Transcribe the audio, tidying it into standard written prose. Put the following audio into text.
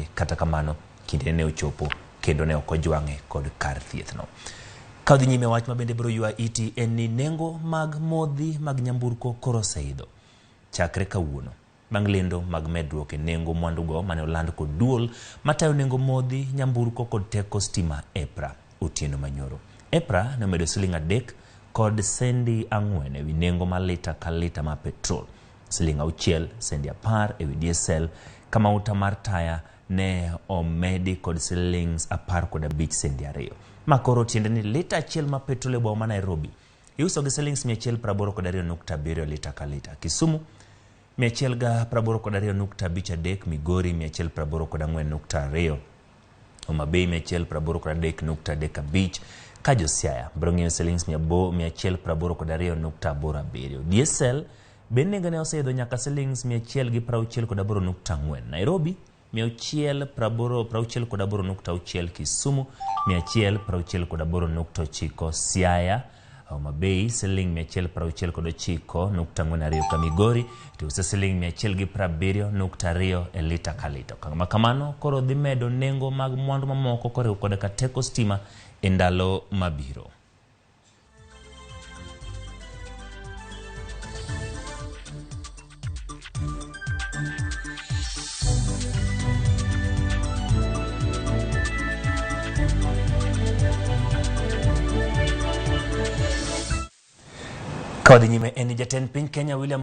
onge, kata kamano kinde ne ochopo kendo ne okojwange kod kar thiethno. Kadhi nyime wach ma bende biro ywa iti en ni nengo mag modhi mag nyamburko koro seidho. Chakre kawuono, bang' lendo mag medruok e nengo mwandugo mane oland kod duol matayo nengo modhi nyamburko kod teko stima EPRA otieno manyoro. EPRA ne omedo siling 3 kod sendi 4 ewi nengo ma lita ka lita ma petrol, siling 6 sendi 10 ewi diesel, kama uta mar taya ne omedi kod siling 15 sendi 2. Makoro tiende ni lita achiel ma petrol e boma ma Nairobi iuso gi siling 182.7 lita ka lita. Kisumu 182.53, Migori 184.2, Homabay 183.35, ka Josiaya biro ng'iewo siling 182.87. Diesel bende ne oseidho nyaka siling 168.4. Nairobi 168.6, Kisumu 168.9, Siaya Homabay siling 169.42, ka Migori tiuso siling 170.2 e lita ka lita. Kama kamano koro dhi medo nengo mag mwandu mamoko koriw kod ka teko stima e ndalo mabiro. Kadhi nyime en jatend piny Kenya William